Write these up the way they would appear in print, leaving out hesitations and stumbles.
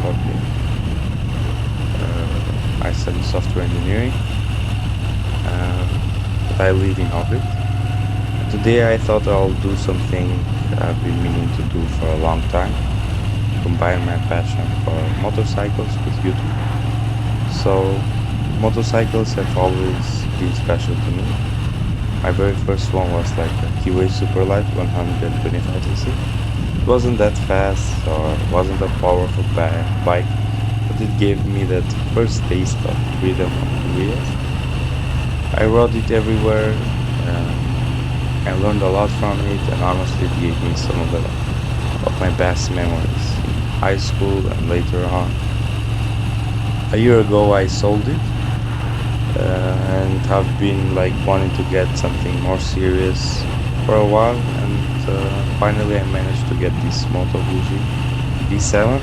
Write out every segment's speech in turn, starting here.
Ohrid. I study software engineering, but I live in Ohrid. Today I thought I'll do something I've been meaning to do for a long time, combine my passion for motorcycles with YouTube. So motorcycles have always been special to me. My very first one was like a Kiwi Superlight 125cc. It wasn't that fast or wasn't a powerful bike, but it gave me that first taste of freedom on the wheels. I rode it everywhere. I learned a lot from it, and honestly it gave me some of my best memories in high school and later on. A year ago I sold it, and have been like wanting to get something more serious for a while, and finally I managed to get this Moto Guzzi D7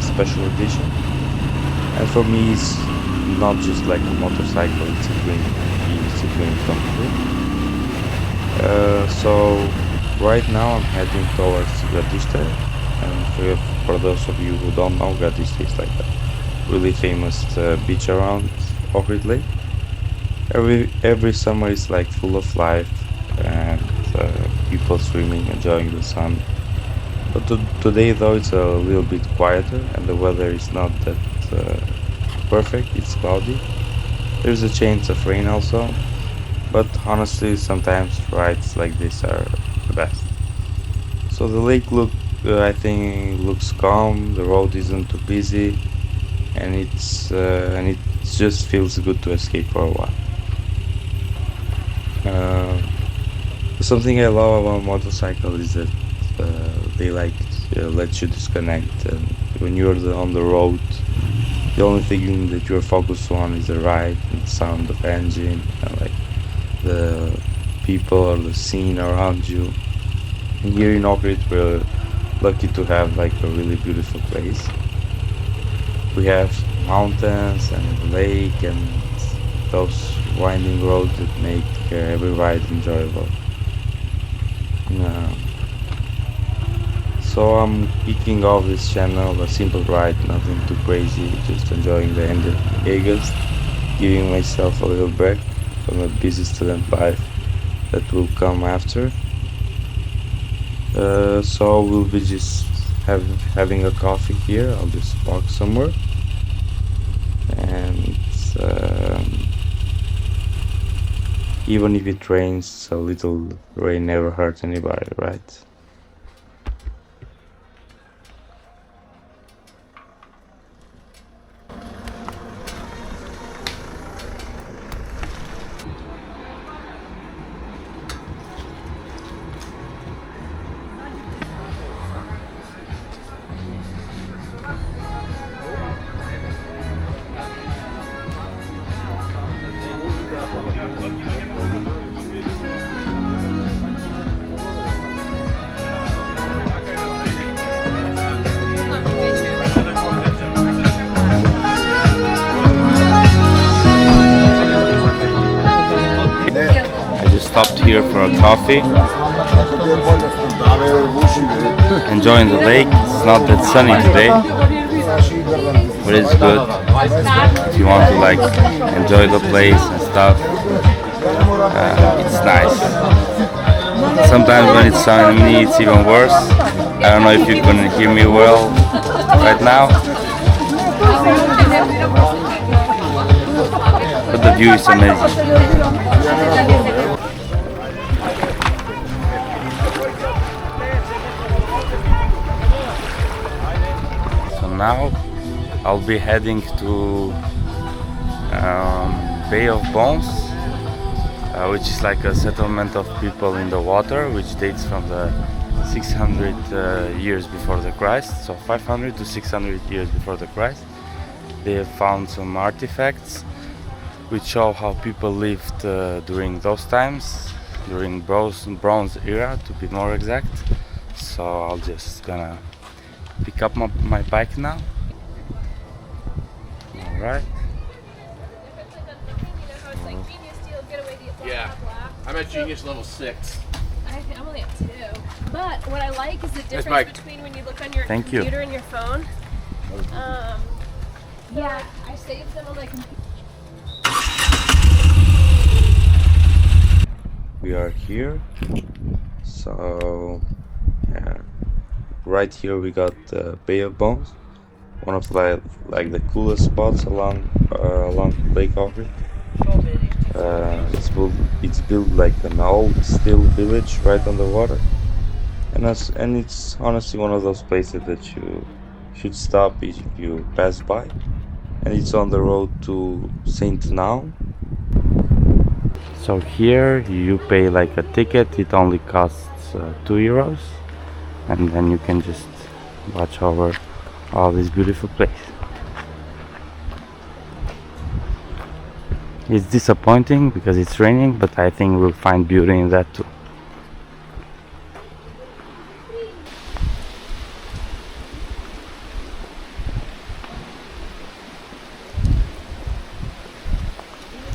special edition. And for me it's not just like a motorcycle, it's a dream. It's a dream come true. So right now I'm heading towards Gradiste, and for those of you who don't know, Gradiste is like a really famous beach around Ohrid Lake. Every summer is like full of life and people swimming, enjoying the sun. But today though it's a little bit quieter and the weather is not that perfect, it's cloudy. There's a chance of rain also, but honestly sometimes rides like this are the best. So the lake I think looks calm, the road isn't too busy, and it just feels good to escape for a while. Something I love about motorcycle is that they like let you disconnect, and when you're on the road the only thing that you're focused on is the ride and the sound of engine and like the people or the scene around you. And here in Ohrid we're lucky to have like a really beautiful place. We have mountains and a lake and those winding roads that make every ride enjoyable. So I'm kicking off this channel, a simple ride, nothing too crazy, just enjoying the end of August, giving myself a little break from a busy student life that will come after. So we'll be just having a coffee here. I'll just park somewhere, and even if it rains, a little rain never hurt anybody, right? Stopped here for a coffee, enjoying the lake. It's not that sunny today, but it's good if you want to like enjoy the place and stuff. It's nice. Sometimes when it's sunny it's even worse. I don't know if you can hear me well right now, but the view is amazing. Now I'll be heading to Bay of Bones, which is like a settlement of people in the water, which dates from the 600 years before the Christ, so 500 to 600 years before the Christ. They have found some artifacts which show how people lived during those times, during Bronze era to be more exact. So I'll just gonna pick up my bike now. Alright. Yeah, I'm at Genius level 6. I'm only at 2. But what I like is the difference between when you look on your computer and your phone. Yeah, I saved them on my computer. We are here. So yeah, right here we got the Bay of Bones, one of like the coolest spots along Lake Ohrid. It's built like an old steel village right on the water, and it's honestly one of those places that you should stop if you pass by. And it's on the road to Saint Now. So here you pay like a ticket. It only costs €2, and then you can just watch over all this beautiful place. It's disappointing because it's raining, but I think we'll find beauty in that too.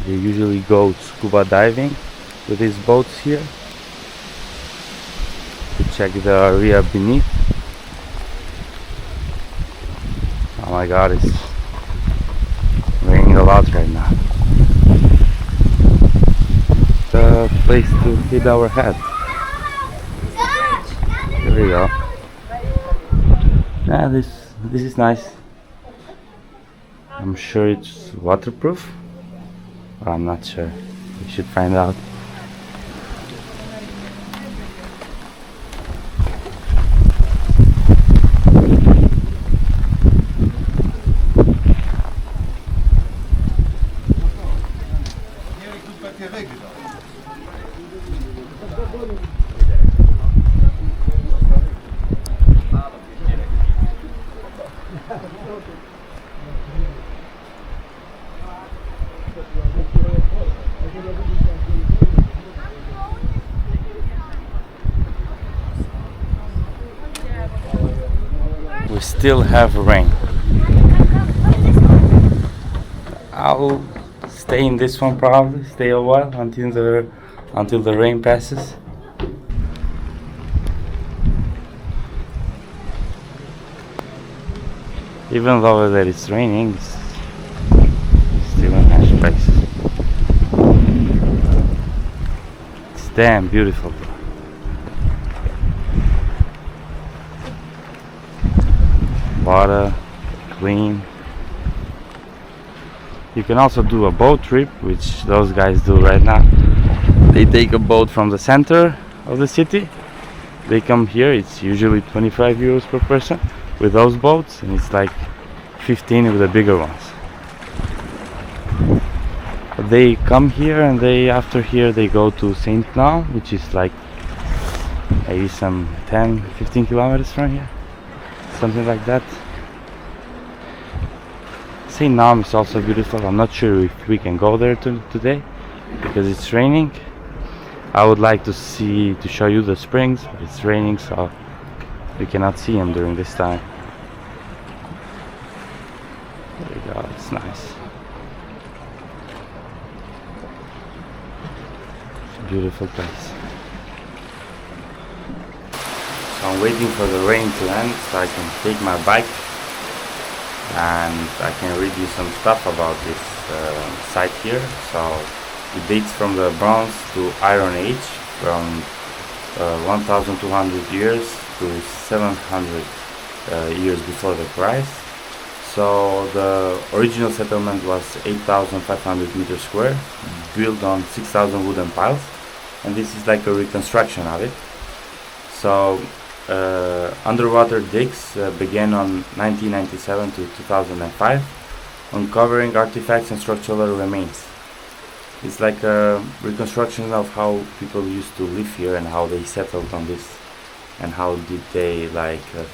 They usually go scuba diving with these boats here to check the area beneath. Oh my god, it's raining a lot right now. The place to hit our head. There we go. Yeah, this is nice. I'm sure it's waterproof. I'm not sure. We should find out. We still have rain. I'll stay in this one probably, stay a while until the rain passes. Even though that it's raining, it's still a nice place. It's damn beautiful. Water, clean. You can also do a boat trip, which those guys do right now. They take a boat from the center of the city. They come here. It's usually €25 per person with those boats, and it's like 15 with the bigger ones. But they come here, and after here they go to Saint Now, which is like maybe some 10-15 kilometers from here, something like that. Saint Now is also beautiful. I'm not sure if we can go there today because it's raining. I would like to show you the springs, but it's raining, so we cannot see them during this time. There we go, it's nice. It's a beautiful place. So I'm waiting for the rain to end so I can take my bike and I can read you some stuff about this site here. So it dates from the Bronze to Iron Age, from 1200 years to 700 years before the Christ. So the original settlement was 8,500 meters square, built on 6,000 wooden piles, and this is like a reconstruction of it. So underwater digs began on 1997 to 2005, uncovering artifacts and structural remains. It's like a reconstruction of how people used to live here and how they settled on this, and how did they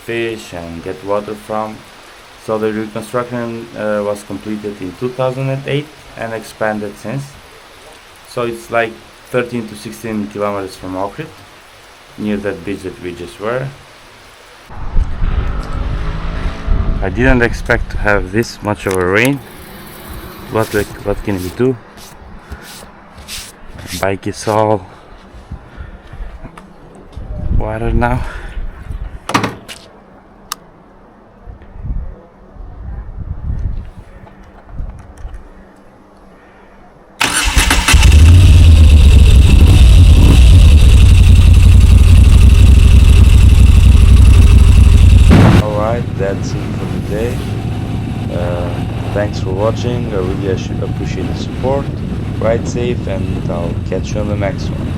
fish and get water from. So the reconstruction was completed in 2008 and expanded since. So it's like 13 to 16 kilometers from Ohrid, near that beach that we just were. I didn't expect to have this much of a rain. What can we do? Bike is all water now. that's it for today. Thanks for watching. I really appreciate the support. Ride safe, and I'll catch you on the next one.